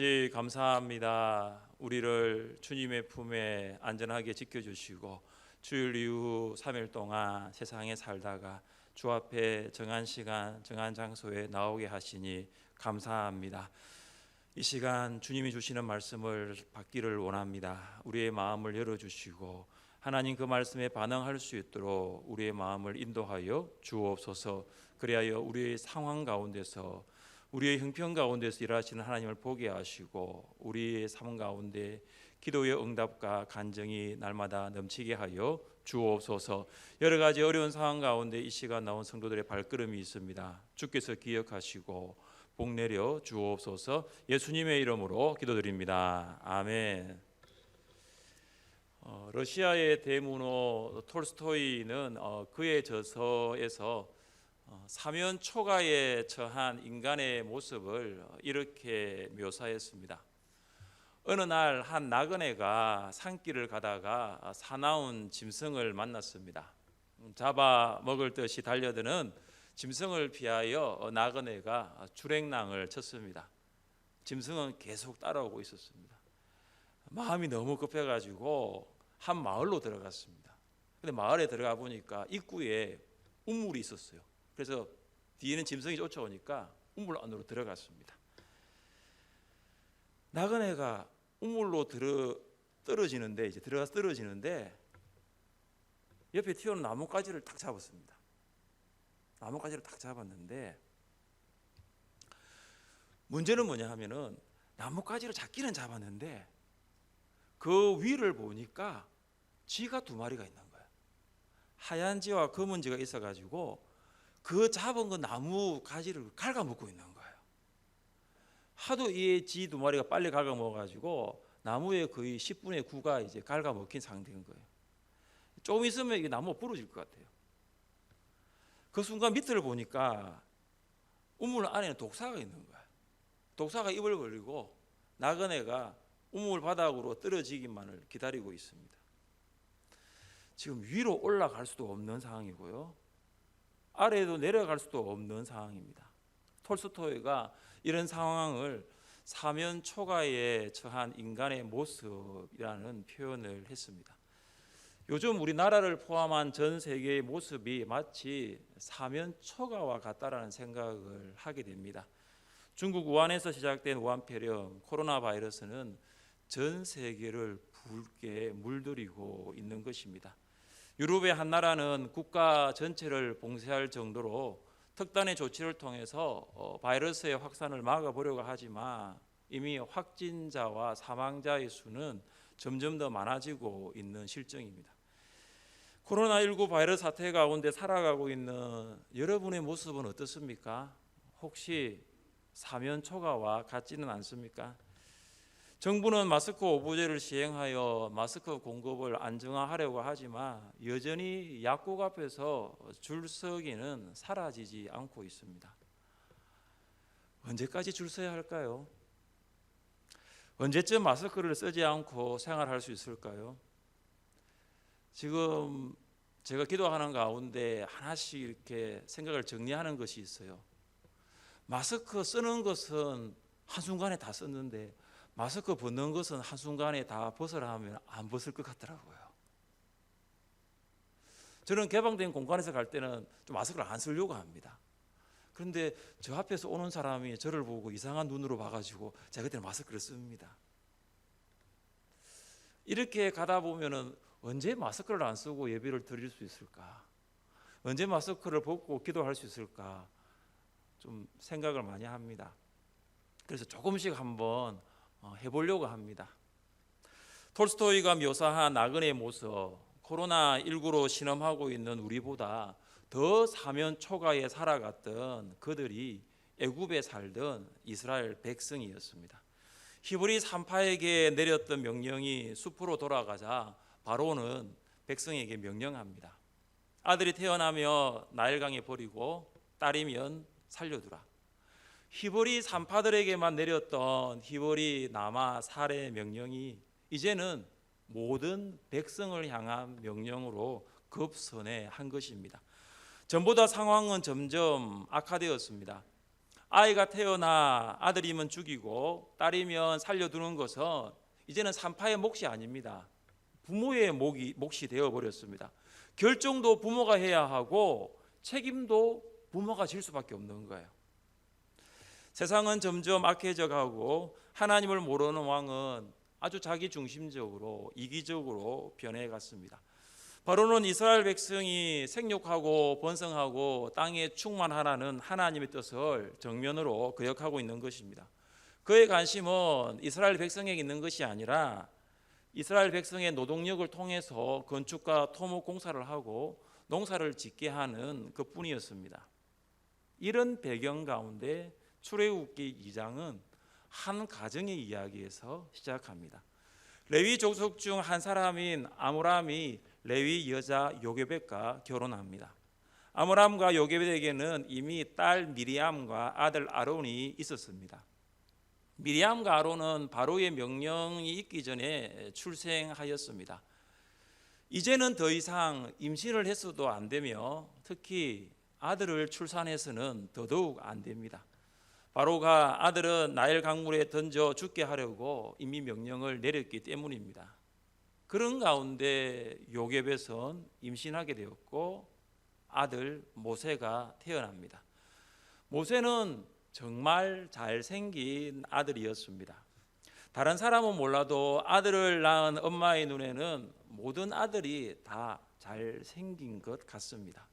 아버지 감사합니다. 우리를 주님의 품에 안전하게 지켜주시고 주일 이후 3일 동안 세상에 살다가 주 앞에 정한 시간 정한 장소에 나오게 하시니 감사합니다. 이 시간 주님이 주시는 말씀을 받기를 원합니다. 우리의 마음을 열어주시고 하나님 그 말씀에 반응할 수 있도록 우리의 마음을 인도하여 주옵소서. 그리하여 우리의 상황 가운데서 우리의 형편 가운데서 일하시는 하나님을 보게 하시고 우리의 삶 가운데 기도의 응답과 간정이 날마다 넘치게 하여 주옵소서. 여러 가지 어려운 상황 가운데 이 시간 나온 성도들의 발걸음이 있습니다. 주께서 기억하시고 복 내려 주옵소서. 예수님의 이름으로 기도드립니다. 아멘. 러시아의 대문호 톨스토이는 그의 저서에서 사면 초가에 처한 인간의 모습을 이렇게 묘사했습니다. 어느 날 한 나그네가 산길을 가다가 사나운 짐승을 만났습니다. 잡아 먹을 듯이 달려드는 짐승을 피하여 나그네가 주랭랑을 쳤습니다. 짐승은 계속 따라오고 있었습니다. 마음이 너무 급해가지고 한 마을로 들어갔습니다. 근데 마을에 들어가 보니까 입구에 우물이 있었어요. 그래서 뒤에는 짐승이 쫓아오니까 우물 안으로 들어갔습니다. 나그네가 우물로 떨어지는데 이제 들어가서 떨어지는데 옆에 튀어나온 나뭇가지를 딱 잡았습니다. 나뭇가지를 딱 잡았는데 문제는 뭐냐 하면은 나뭇가지를 잡기는 잡았는데 그 위를 보니까 쥐가 2마리가 있는 거예요. 하얀 쥐와 검은 쥐가 있어가지고 그 잡은 그 나무 가지를 갉아먹고 있는 거예요. 하도 이 쥐 2마리가 빨리 갉아먹어가지고 나무의 거의 10분의 9가 이제 갉아먹힌 상태인 거예요. 조금 있으면 이게 나무가 부러질 것 같아요. 그 순간 밑을 보니까 우물 안에는 독사가 있는 거예요. 독사가 입을 벌리고 나그네가 우물 바닥으로 떨어지기만을 기다리고 있습니다. 지금 위로 올라갈 수도 없는 상황이고요. 아래에도 내려갈 수도 없는 상황입니다. 톨스토이가 이런 상황을 사면 초가에 처한 인간의 모습이라는 표현을 했습니다. 요즘 우리나라를 포함한 전 세계의 모습이 마치 사면 초가와 같다라는 생각을 하게 됩니다. 중국 우한에서 시작된 우한폐렴 코로나 바이러스는 전 세계를 붉게 물들이고 있는 것입니다. 유럽의 한 나라는 국가 전체를 봉쇄할 정도로 특단의 조치를 통해서 바이러스의 확산을 막아보려고 하지만 이미 확진자와 사망자의 수는 점점 더 많아지고 있는 실정입니다. 코로나19 바이러스 사태 가운데 살아가고 있는 여러분의 모습은 어떻습니까? 혹시 사면 초가와 같지는 않습니까? 정부는 마스크 오부제를 시행하여 마스크 공급을 안정화하려고 하지만 여전히 약국 앞에서 줄 서기는 사라지지 않고 있습니다. 언제까지 줄 서야 할까요? 언제쯤 마스크를 쓰지 않고 생활할 수 있을까요? 지금 제가 기도하는 가운데 하나씩 이렇게 생각을 정리하는 것이 있어요. 마스크 쓰는 것은 한순간에 다 썼는데 마스크 벗는 것은 한순간에 다 벗으라 하면 안 벗을 것 같더라고요. 저는 개방된 공간에서 갈 때는 좀 마스크를 안 쓰려고 합니다. 그런데 저 앞에서 오는 사람이 저를 보고 이상한 눈으로 봐가지고 제가 그때는 마스크를 씁니다. 이렇게 가다 보면은 언제 마스크를 안 쓰고 예배를 드릴 수 있을까? 언제 마스크를 벗고 기도할 수 있을까? 좀 생각을 많이 합니다. 그래서 조금씩 한번 해보려고 합니다. 톨스토이가 묘사한 나그네의 모습, 코로나19로 신음하고 있는 우리보다 더 사면 초가에 살아갔던 그들이 애굽에 살던 이스라엘 백성이었습니다. 히브리 산파에게 내렸던 명령이 숲으로 돌아가자 바로는 백성에게 명령합니다. 아들이 태어나며 나일강에 버리고 딸이면 살려두라. 히브리 산파들에게만 내렸던 히브리 남아 살의 명령이 이제는 모든 백성을 향한 명령으로 급선회한 것입니다. 전보다 상황은 점점 악화되었습니다. 아이가 태어나 아들이면 죽이고 딸이면 살려두는 것은 이제는 산파의 몫이 아닙니다. 부모의 몫이 되어버렸습니다. 결정도 부모가 해야 하고 책임도 부모가 질 수밖에 없는 거예요. 세상은 점점 악해져 가고 하나님을 모르는 왕은 아주 자기중심적으로 이기적으로 변해갔습니다. 바로는 이스라엘 백성이 생육하고 번성하고 땅에 충만하라는 하나님의 뜻을 정면으로 거역하고 있는 것입니다. 그의 관심은 이스라엘 백성에게 있는 것이 아니라 이스라엘 백성의 노동력을 통해서 건축과 토목 공사를 하고 농사를 짓게 하는 그뿐이었습니다. 이런 배경 가운데 출애굽기 2장은 한 가정의 이야기에서 시작합니다. 레위 족속 중 한 사람인 아므람이 레위 여자 요게벳과 결혼합니다. 아므람과 요게벳에게는 이미 딸 미리암과 아들 아론이 있었습니다. 미리암과 아론은 바로의 명령이 있기 전에 출생하였습니다. 이제는 더 이상 임신을 했어도 안 되며 특히 아들을 출산해서는 더더욱 안 됩니다. 바로가 아들은 나일 강물에 던져 죽게 하려고 이미 명령을 내렸기 때문입니다. 그런 가운데 요게벳은 임신하게 되었고 아들 모세가 태어납니다. 모세는 정말 잘생긴 아들이었습니다. 다른 사람은 몰라도 아들을 낳은 엄마의 눈에는 모든 아들이 다 잘생긴 것 같습니다.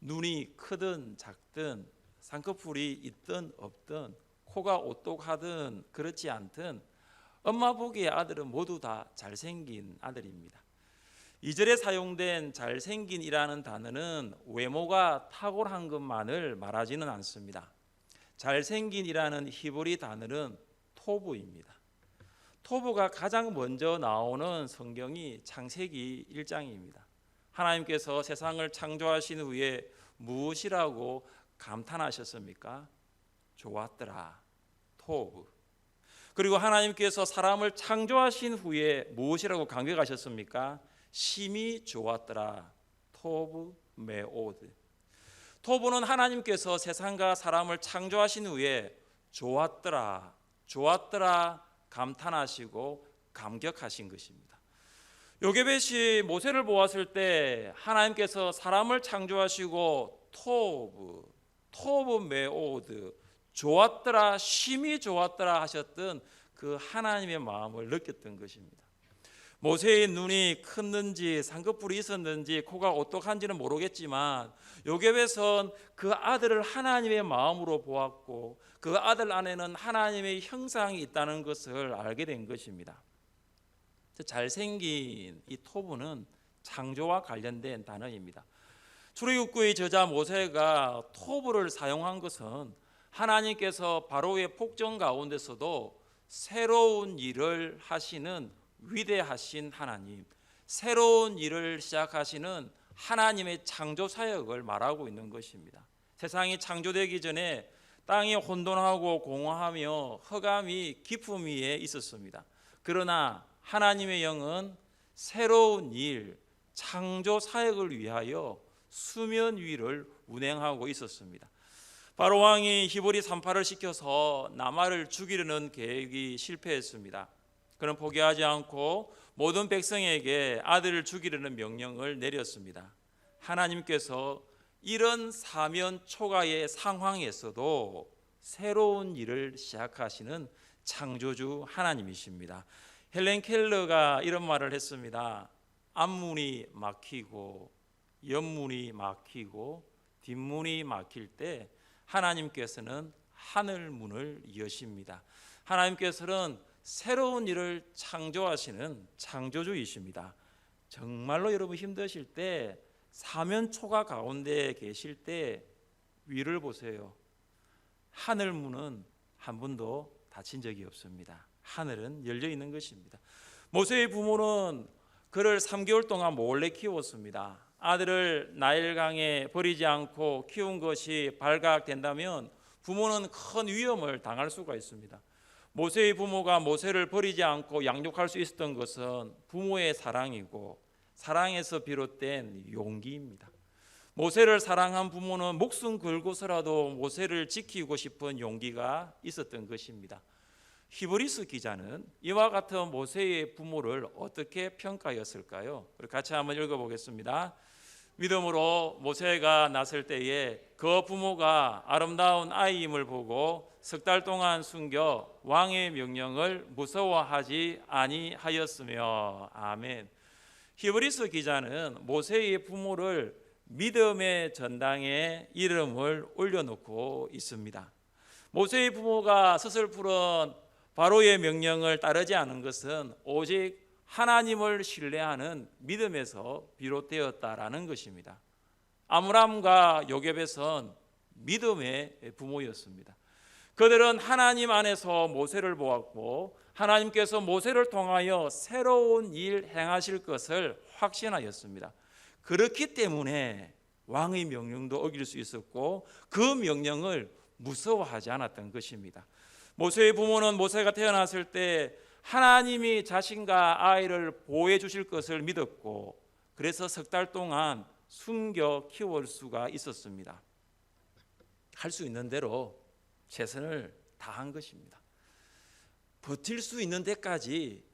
눈이 크든 작든 쌍꺼풀이 있든 없든 코가 오똑하든 그렇지 않든 엄마 보기에 아들은 모두 다 잘생긴 아들입니다. 2절에 사용된 잘생긴이라는 단어는 외모가 탁월한 것만을 말하지는 않습니다. 잘생긴이라는 히브리 단어는 토브입니다. 토브가 가장 먼저 나오는 성경이 창세기 1장입니다. 하나님께서 세상을 창조하신 후에 무엇이라고 감탄하셨습니까? 좋았더라. 토브. 그리고 하나님께서 사람을 창조하신 후에 무엇이라고 감격하셨습니까? 심히 좋았더라. 토브 메오드. 토브는 하나님께서 세상과 사람을 창조하신 후에 좋았더라, 좋았더라 감탄하시고 감격하신 것입니다. 요게벳이 모세를 보았을 때 하나님께서 사람을 창조하시고 토브 메오드 좋았더라, 심히 좋았더라 하셨던 그 하나님의 마음을 느꼈던 것입니다. 모세의 눈이 컸는지 쌍꺼풀이 있었는지 코가 오똑한지는 모르겠지만 요게벳은 그 아들을 하나님의 마음으로 보았고 그 아들 안에는 하나님의 형상이 있다는 것을 알게 된 것입니다. 잘생긴 이 토브는 창조와 관련된 단어입니다. 출애굽기의 저자 모세가 토브를 사용한 것은 하나님께서 바로의 폭정 가운데서도 새로운 일을 하시는 위대하신 하나님, 새로운 일을 시작하시는 하나님의 창조 사역을 말하고 있는 것입니다. 세상이 창조되기 전에 땅이 혼돈하고 공허하며 흑암이 깊음 위에 있었습니다. 그러나 하나님의 영은 새로운 일, 창조 사역을 위하여 수면 위를 운행하고 있었습니다. 바로 왕이 히브리 산파를 시켜서 나말을 죽이려는 계획이 실패했습니다. 그는 포기하지 않고 모든 백성에게 아들을 죽이려는 명령을 내렸습니다. 하나님께서 이런 사면 초가의 상황에서도 새로운 일을 시작하시는 창조주 하나님이십니다. 헬렌 켈러가 이런 말을 했습니다. 앞문이 막히고 옆문이 막히고 뒷문이 막힐 때 하나님께서는 하늘 문을 여십니다. 하나님께서는 새로운 일을 창조하시는 창조주이십니다. 정말로 여러분 힘드실 때 사면초가 가운데 계실 때 위를 보세요. 하늘 문은 한 번도 닫힌 적이 없습니다. 하늘은 열려 있는 것입니다. 모세의 부모는 그를 3개월 동안 몰래 키웠습니다. 아들을 나일강에 버리지 않고 키운 것이 발각된다면 부모는 큰 위험을 당할 수가 있습니다. 모세의 부모가 모세를 버리지 않고 양육할 수 있었던 것은 부모의 사랑이고 사랑에서 비롯된 용기입니다. 모세를 사랑한 부모는 목숨 걸고서라도 모세를 지키고 싶은 용기가 있었던 것입니다. 히브리서 기자는 이와 같은 모세의 부모를 어떻게 평가했을까요? 같이 한번 읽어보겠습니다. 믿음으로 모세가 났을 때에 그 부모가 아름다운 아이임을 보고 석 달 동안 숨겨 왕의 명령을 무서워하지 아니하였으며. 아멘. 히브리서 기자는 모세의 부모를 믿음의 전당에 이름을 올려놓고 있습니다. 모세의 부모가 서슬푸른 바로의 명령을 따르지 않은 것은 오직 하나님을 신뢰하는 믿음에서 비롯되었다라는 것입니다. 아므람과 요깶은 믿음의 부모였습니다. 그들은 하나님 안에서 모세를 보았고 하나님께서 모세를 통하여 새로운 일 행하실 것을 확신하였습니다. 그렇기 때문에 왕의 명령도 어길 수 있었고 그 명령을 무서워하지 않았던 것입니다. 모세의 부모는 모세가 태어났을 때 하나님이 자신과 아이를 보호해 주실 것을 믿었고 그래서 석 달 동안 숨겨 키울 수가 있었습니다. 할 수 있는 대로 최선을 다한 것입니다. 버틸 수 있는 데까지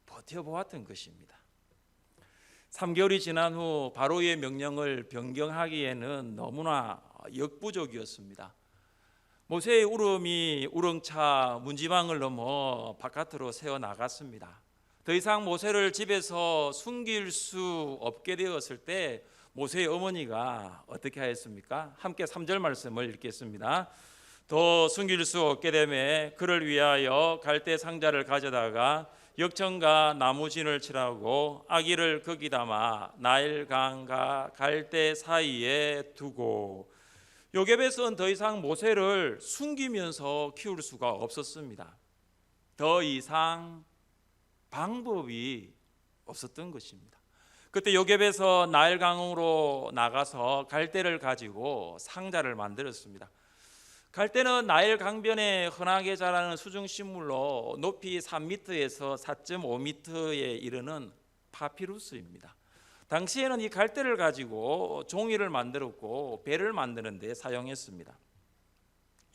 버텨보았던 것입니다. 3개월이 지난 후 바로의 명령을 변경하기에는 너무나 역부족이었습니다. 모세의 울음이 우렁차 문지방을 넘어 바깥으로 새어 나갔습니다. 더 이상 모세를 집에서 숨길 수 없게 되었을 때 모세의 어머니가 어떻게 하였습니까? 함께 3절 말씀을 읽겠습니다. 더 숨길 수 없게 되매 그를 위하여 갈대 상자를 가져다가 역청과 나무진을 칠하고 아기를 거기 담아 나일강과 갈대 사이에 두고. 요깶은 더 이상 모세를 숨기면서 키울 수가 없었습니다. 더 이상 방법이 없었던 것입니다. 그때 요깶에서 나일강으로 나가서 갈대를 가지고 상자를 만들었습니다. 갈대는 나일 강변에 흔하게 자라는 수중식물로 높이 3m에서 4.5m에 이르는 파피루스입니다. 당시에는 이 갈대를 가지고 종이를 만들었고 배를 만드는 데 사용했습니다.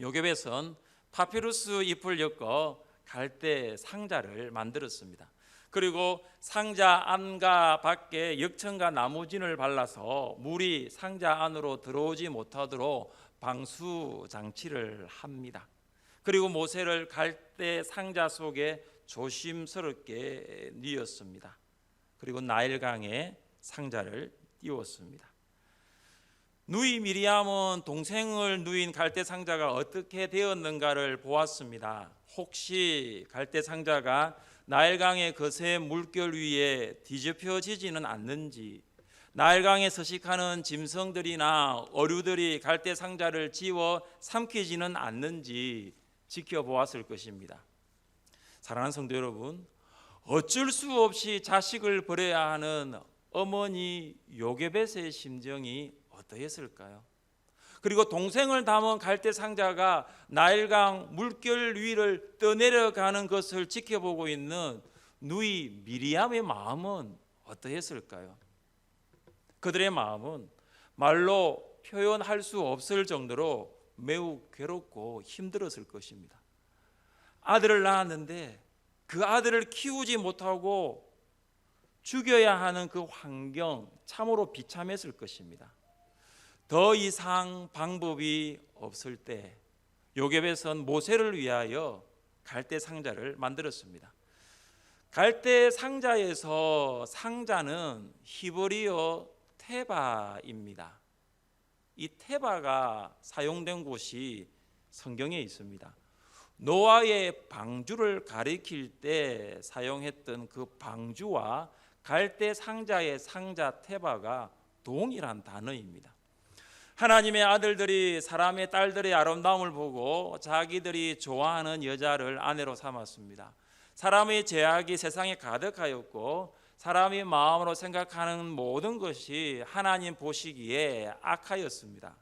요깶은 파피루스 잎을 엮어 갈대 상자를 만들었습니다. 그리고 상자 안과 밖에 역청과 나무진을 발라서 물이 상자 안으로 들어오지 못하도록 방수 장치를 합니다. 그리고 모세를 갈대 상자 속에 조심스럽게 뉘었습니다. 그리고 나일강에 상자를 띄웠습니다. 누이 미리암은 동생을 누인 갈대 상자가 어떻게 되었는가를 보았습니다. 혹시 갈대 상자가 나일강의 거센 물결 위에 뒤집혀지지는 않는지, 나일강에 서식하는 짐승들이나 어류들이 갈대 상자를 지워 삼키지는 않는지 지켜보았을 것입니다. 사랑하는 성도 여러분, 어쩔 수 없이 자식을 버려야 하는 어머니 요깶의 심정이 어떠했을까요? 그리고 동생을 담은 갈대 상자가 나일강 물결 위를 떠내려가는 것을 지켜보고 있는 누이 미리암의 마음은 어떠했을까요? 그들의 마음은 말로 표현할 수 없을 정도로 매우 괴롭고 힘들었을 것입니다. 아들을 낳았는데 그 아들을 키우지 못하고 죽여야 하는 그 환경, 참으로 비참했을 것입니다. 더 이상 방법이 없을 때 요깶은 모세를 위하여 갈대 상자를 만들었습니다. 갈대 상자에서 상자는 히브리어 테바입니다. 이 테바가 사용된 곳이 성경에 있습니다. 노아의 방주를 가리킬 때 사용했던 그 방주와 갈대 상자의 상자 테바가 동일한 단어입니다. 하나님의 아들들이 사람의 딸들의 아름다움을 보고 자기들이 좋아하는 여자를 아내로 삼았습니다. 사람의 죄악이 세상에 가득하였고 사람이 마음으로 생각하는 모든 것이 하나님 보시기에 악하였습니다.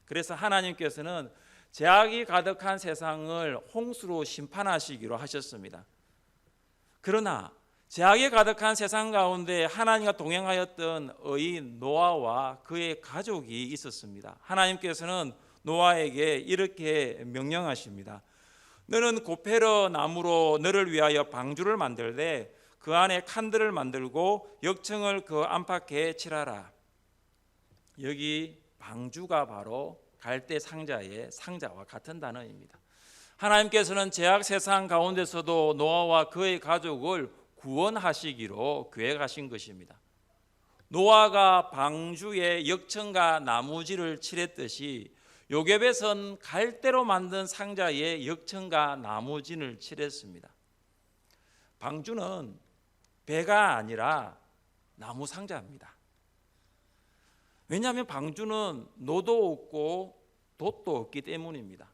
그래서 하나님께서는 죄악이 가득한 세상을 홍수로 심판하시기로 하셨습니다. 그러나 죄악에 가득한 세상 가운데 하나님과 동행하였던 의인 노아와 그의 가족이 있었습니다. 하나님께서는 노아에게 이렇게 명령하십니다. 너는 고페르 나무로 너를 위하여 방주를 만들되 그 안에 칸들을 만들고 역청을 그 안팎에 칠하라. 여기 방주가 바로 갈대 상자의 상자와 같은 단어입니다. 하나님께서는 죄악 세상 가운데서도 노아와 그의 가족을 구원하시기로 계획하신 것입니다. 노아가 방주에 역청과 나무지를 칠했듯이 요괴벳은 갈대로 만든 상자에 역청과 나무진을 칠했습니다. 방주는 배가 아니라 나무 상자입니다. 왜냐하면 방주는 노도 없고 돛도 없기 때문입니다.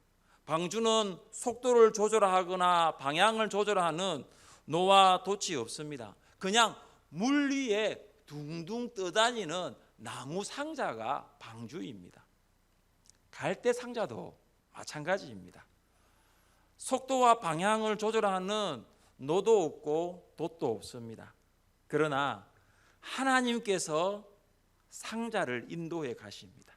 방주는 속도를 조절하거나 방향을 조절하는 노와 돛이 없습니다. 그냥 물 위에 둥둥 떠다니는 나무 상자가 방주입니다. 갈대 상자도 마찬가지입니다. 속도와 방향을 조절하는 노도 없고 돛도 없습니다. 그러나 하나님께서 상자를 인도해 가십니다.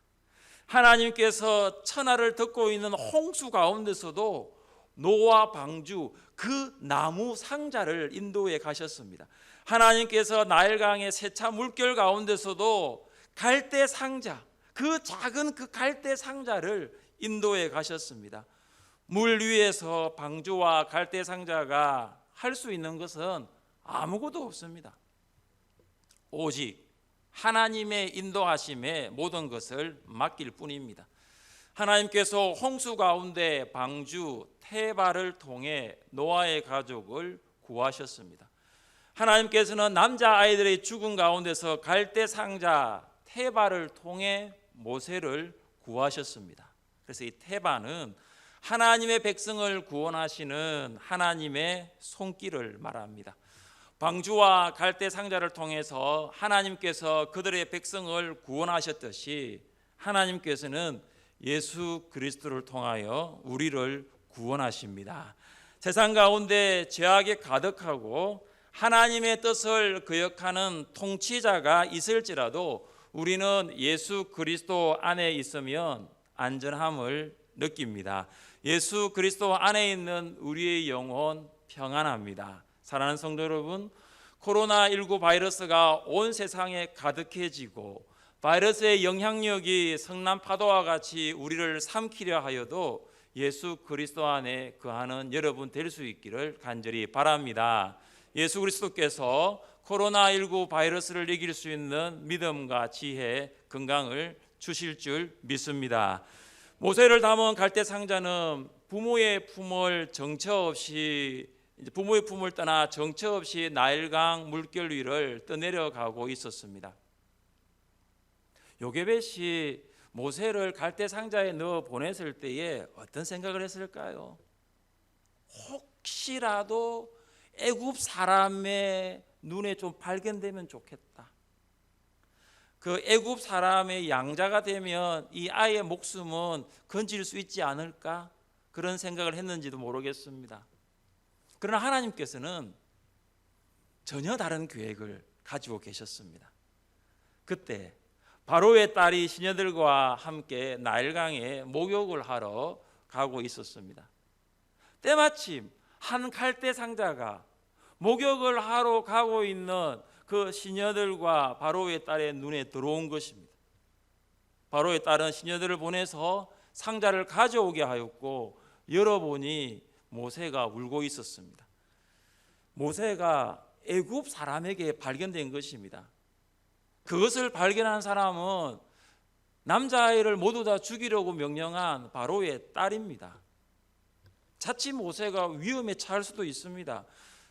하나님께서 천하를 덮고 있는 홍수 가운데서도 노아 방주 그 나무 상자를 인도해 가셨습니다. 하나님께서 나일강의 세차 물결 가운데서도 갈대 상자, 그 작은 그 갈대 상자를 인도해 가셨습니다. 물 위에서 방주와 갈대 상자가 할 수 있는 것은 아무것도 없습니다. 오직 하나님의 인도하심에 모든 것을 맡길 뿐입니다. 하나님께서 홍수 가운데 방주 테바를 통해 노아의 가족을 구하셨습니다. 하나님께서는 남자아이들의 죽음 가운데서 갈대 상자 테바를 통해 모세를 구하셨습니다. 그래서 이 테바는 하나님의 백성을 구원하시는 하나님의 손길을 말합니다. 방주와 갈대 상자를 통해서 하나님께서 그들의 백성을 구원하셨듯이 하나님께서는 예수 그리스도를 통하여 우리를 구원하십니다. 세상 가운데 죄악에 가득하고 하나님의 뜻을 거역하는 통치자가 있을지라도 우리는 예수 그리스도 안에 있으면 안전함을 느낍니다. 예수 그리스도 안에 있는 우리의 영혼 평안합니다. 사랑하는 성도 여러분, 코로나19 바이러스가 온 세상에 가득해지고 바이러스의 영향력이 성난 파도와 같이 우리를 삼키려 하여도 예수 그리스도 안에 거하는 여러분 될 수 있기를 간절히 바랍니다. 예수 그리스도께서 코로나19 바이러스를 이길 수 있는 믿음과 지혜, 건강을 주실 줄 믿습니다. 모세를 담은 갈대 상자는 부모의 품을 떠나 정처 없이 나일강 물결 위를 떠내려가고 있었습니다. 요게벳이 모세를 갈대 상자에 넣어 보냈을 때에 어떤 생각을 했을까요? 혹시라도 애굽 사람의 눈에 좀 발견되면 좋겠다. 그 애굽 사람의 양자가 되면 이 아이의 목숨은 건질 수 있지 않을까? 그런 생각을 했는지도 모르겠습니다. 그러나 하나님께서는 전혀 다른 계획을 가지고 계셨습니다. 그때 바로의 딸이 시녀들과 함께 나일강에 목욕을 하러 가고 있었습니다. 때마침 한 갈대 상자가 목욕을 하러 가고 있는 그 시녀들과 바로의 딸의 눈에 들어온 것입니다. 바로의 딸은 시녀들을 보내서 상자를 가져오게 하였고 열어보니 모세가 울고 있었습니다. 모세가 애굽 사람에게 발견된 것입니다. 그것을 발견한 사람은 남자아이를 모두 다 죽이려고 명령한 바로의 딸입니다. 자칫 모세가 위험에 처할 수도 있습니다.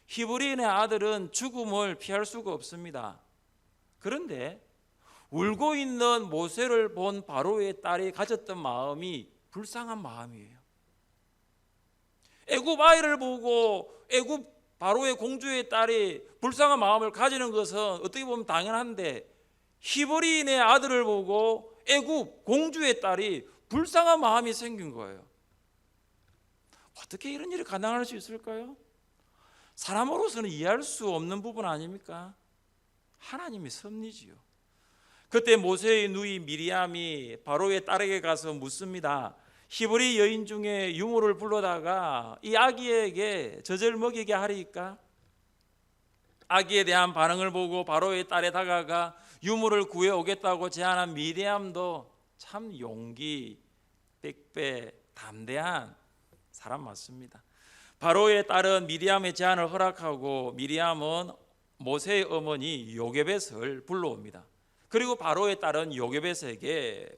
히브리인의 아들은 죽음을 피할 수가 없습니다. 그런데 울고 있는 모세를 본 바로의 딸이 가졌던 마음이 불쌍한 마음이에요. 애굽 아이를 보고 애굽 바로의 공주의 딸이 불쌍한 마음을 가지는 것은 어떻게 보면 당연한데 히브리인의 아들을 보고 애굽 공주의 딸이 불쌍한 마음이 생긴 거예요. 어떻게 이런 일이 가능할 수 있을까요? 사람으로서는 이해할 수 없는 부분 아닙니까? 하나님의 섭리지요. 그때 모세의 누이 미리암이 바로의 딸에게 가서 묻습니다. 히브리 여인 중에 유모를 불러다가 이 아기에게 젖을 먹이게 하리이까? 아기에 대한 반응을 보고 바로의 딸에 다가가 유모를 구해 오겠다고 제안한 미리암도 참 용기 100배 담대한 사람 맞습니다. 바로의 딸은 미리암의 제안을 허락하고 미리암은 모세의 어머니 요게벳을 불러옵니다. 그리고 바로의 딸은 요게벳에게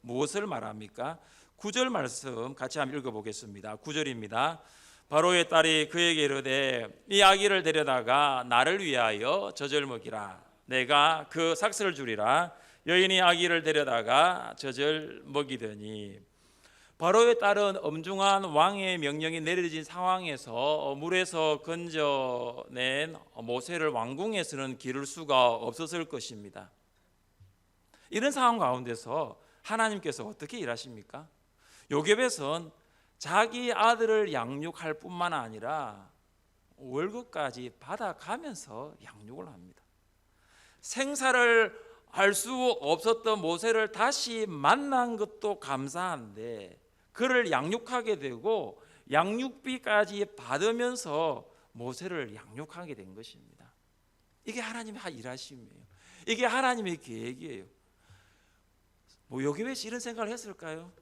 무엇을 말합니까? 9절 말씀 같이 한번 읽어보겠습니다. 9절입니다. 바로의 딸이 그에게 이르되 이 아기를 데려다가 나를 위하여 젖을 먹이라. 내가 그 삭슬을 주리라. 여인이 아기를 데려다가 젖을 먹이더니 바로의 딸은 엄중한 왕의 명령이 내려진 상황에서 물에서 건져낸 모세를 왕궁에서는 기를 수가 없었을 것입니다. 이런 상황 가운데서 하나님께서 어떻게 일하십니까? 요게벳은 자기 아들을 양육할 뿐만 아니라 월급까지 받아가면서 양육을 합니다. 생사를 알 수 없었던 모세를 다시 만난 것도 감사한데 그를 양육하게 되고 양육비까지 받으면서 모세를 양육하게 된 것입니다. 이게 하나님의 일하심이에요. 이게 하나님의 계획이에요. 요게벳이 이런 생각을 했을까요?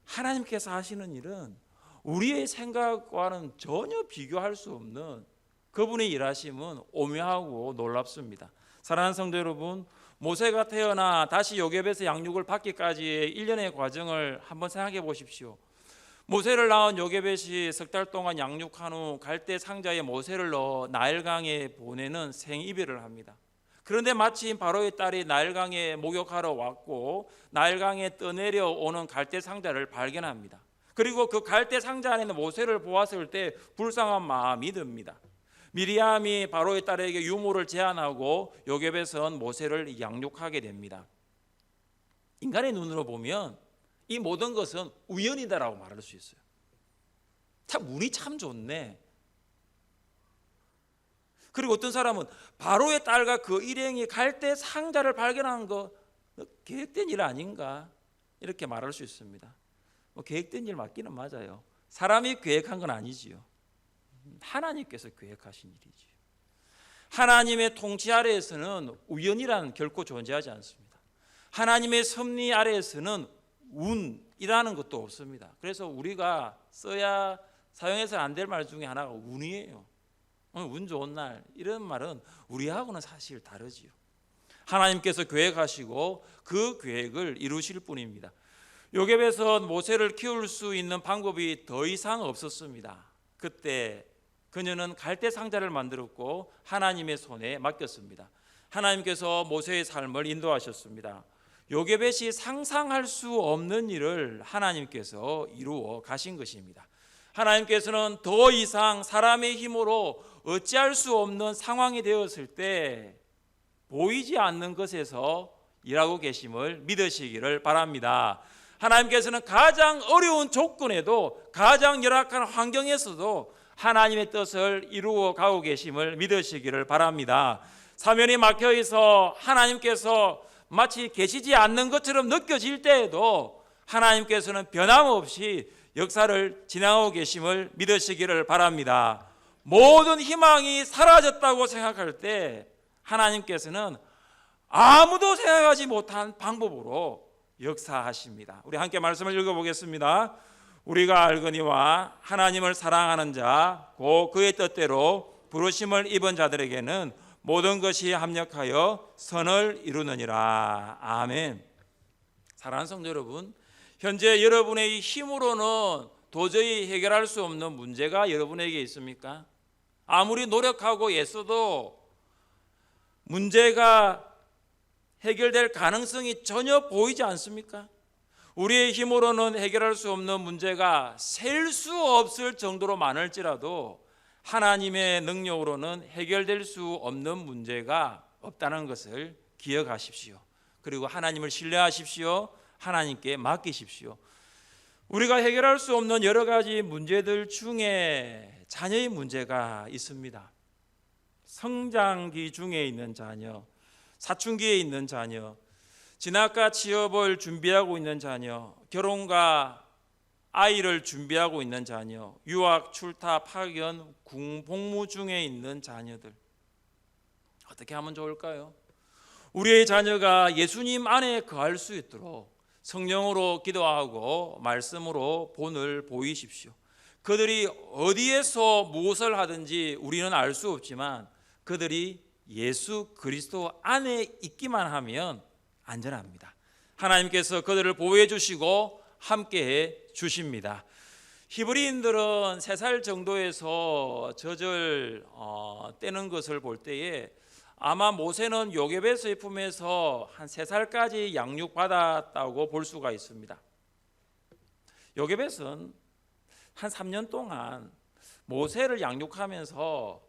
하나님께서 하시는 일은 우리의 생각과는 전혀 비교할 수 없는 그분의 일하심은 오묘하고 놀랍습니다. 사랑하는 성도 여러분, 모세가 태어나 다시 요게벳의 양육을 받기까지의 일련의 과정을 한번 생각해 보십시오. 모세를 낳은 요게벳이 석 달 동안 양육한 후 갈대 상자에 모세를 넣어 나일강에 보내는 생이별을 합니다. 그런데 마침 바로의 딸이 나일강에 목욕하러 왔고 나일강에 떠내려 오는 갈대 상자를 발견합니다. 그리고 그 갈대 상자 안에 있는 모세를 보았을 때 불쌍한 마음이 듭니다. 미리암이 바로의 딸에게 유모를 제안하고 요게벳은 모세를 양육하게 됩니다. 인간의 눈으로 보면 이 모든 것은 우연이다라고 말할 수 있어요. 참 운이 참 좋네. 그리고 어떤 사람은 바로의 딸과 그 일행이 갈대 상자를 발견한 거 계획된 일 아닌가 이렇게 말할 수 있습니다. 계획된 일 맞기는 맞아요. 사람이 계획한 건 아니지요. 하나님께서 계획하신 일이지요. 하나님의 통치 아래에서는 우연이라는 결코 존재하지 않습니다. 하나님의 섭리 아래에서는 운이라는 것도 없습니다. 그래서 우리가 사용해서는 안 될 말 중에 하나가 운이에요. 운 좋은 날 이런 말은 우리하고는 사실 다르지요. 하나님께서 계획하시고 그 계획을 이루실 뿐입니다. 요게벳은 모세를 키울 수 있는 방법이 더 이상 없었습니다. 그때 그녀는 갈대 상자를 만들었고 하나님의 손에 맡겼습니다. 하나님께서 모세의 삶을 인도하셨습니다. 요게벳이 상상할 수 없는 일을 하나님께서 이루어 가신 것입니다. 하나님께서는 더 이상 사람의 힘으로 어찌할 수 없는 상황이 되었을 때 보이지 않는 것에서 일하고 계심을 믿으시기를 바랍니다. 하나님께서는 가장 어려운 조건에도 가장 열악한 환경에서도 하나님의 뜻을 이루어 가고 계심을 믿으시기를 바랍니다. 사면이 막혀 있어 하나님께서 마치 계시지 않는 것처럼 느껴질 때에도 하나님께서는 변함없이 역사를 진행하고 계심을 믿으시기를 바랍니다. 모든 희망이 사라졌다고 생각할 때 하나님께서는 아무도 생각하지 못한 방법으로 역사하십니다. 우리 함께 말씀을 읽어보겠습니다. 우리가 알거니와 하나님을 사랑하는 자 곧 그의 뜻대로 부르심을 입은 자들에게는 모든 것이 합력하여 선을 이루느니라. 아멘. 사랑하는 성도 여러분, 현재 여러분의 힘으로는 도저히 해결할 수 없는 문제가 여러분에게 있습니까? 아무리 노력하고 애써도 문제가 해결될 가능성이 전혀 보이지 않습니까? 우리의 힘으로는 해결할 수 없는 문제가 셀 수 없을 정도로 많을지라도 하나님의 능력으로는 해결될 수 없는 문제가 없다는 것을 기억하십시오. 그리고 하나님을 신뢰하십시오. 하나님께 맡기십시오. 우리가 해결할 수 없는 여러 가지 문제들 중에 자녀의 문제가 있습니다. 성장기 중에 있는 자녀, 사춘기에 있는 자녀, 진학과 취업을 준비하고 있는 자녀, 결혼과 아이를 준비하고 있는 자녀, 유학, 출타, 파견, 군복무 중에 있는 자녀들, 어떻게 하면 좋을까요? 우리의 자녀가 예수님 안에 거할 수 있도록 성령으로 기도하고 말씀으로 본을 보이십시오. 그들이 어디에서 무엇을 하든지 우리는 알 수 없지만 그들이 예수 그리스도 안에 있기만 하면 안전합니다. 하나님께서 그들을 보호해 주시고 함께해 주십니다. 히브리인들은 3살 정도에서 젖을 떼는 것을 볼 때에 아마 모세는 요게벳의 품에서 한 3살까지 양육받았다고 볼 수가 있습니다. 요게벳은 한 3년 동안 모세를 양육하면서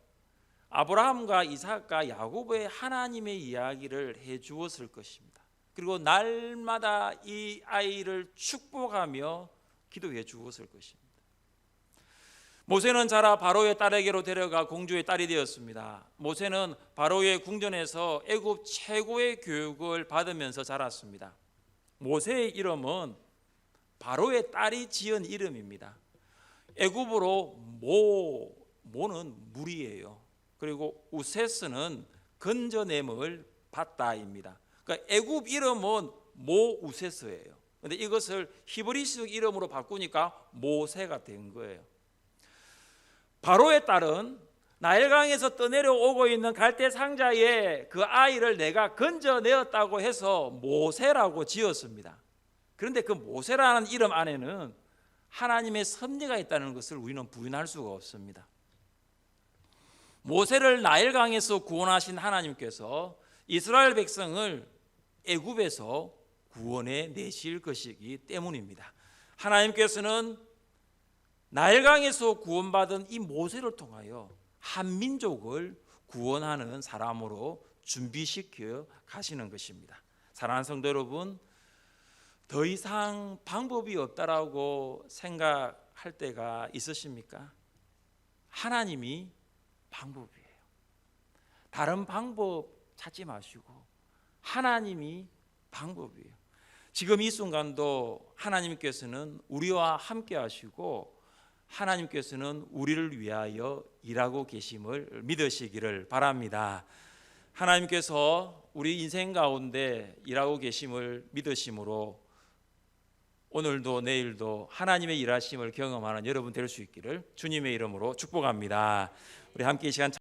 아브라함과 이삭과 야곱의 하나님의 이야기를 해 주었을 것입니다. 그리고 날마다 이 아이를 축복하며 기도해 주었을 것입니다. 모세는 자라 바로의 딸에게로 데려가 공주의 딸이 되었습니다. 모세는 바로의 궁전에서 애굽 최고의 교육을 받으면서 자랐습니다. 모세의 이름은 바로의 딸이 지은 이름입니다. 애굽으로 모는 물이에요. 그리고 우세스는 건져냄을 받다입니다. 그러니까 애굽 이름은 모우세스예요. 그런데 이것을 히브리식 이름으로 바꾸니까 모세가 된 거예요. 바로의 딸은 나일강에서 떠내려오고 있는 갈대 상자에 그 아이를 내가 건져내었다고 해서 모세라고 지었습니다. 그런데 그 모세라는 이름 안에는 하나님의 섭리가 있다는 것을 우리는 부인할 수가 없습니다. 모세를 나일강에서 구원하신 하나님께서 이스라엘 백성을 애굽에서 구원해 내실 것이기 때문입니다. 하나님께서는 나일강에서 구원받은 이 모세를 통하여 한 민족을 구원하는 사람으로 준비시켜 가시는 것입니다. 사랑하는 성도 여러분, 더 이상 방법이 없다라고 생각할 때가 있으십니까? 하나님이 방법이에요. 다른 방법 찾지 마시고 하나님이 방법이에요. 지금 이 순간도 하나님께서는 우리와 함께 하시고 하나님께서는 우리를 위하여 일하고 계심을 믿으시기를 바랍니다. 하나님께서 우리 인생 가운데 일하고 계심을 믿으심으로 오늘도 내일도 하나님의 일하심을 경험하는 여러분 될 수 있기를 주님의 이름으로 축복합니다. 우리 함께 이 시간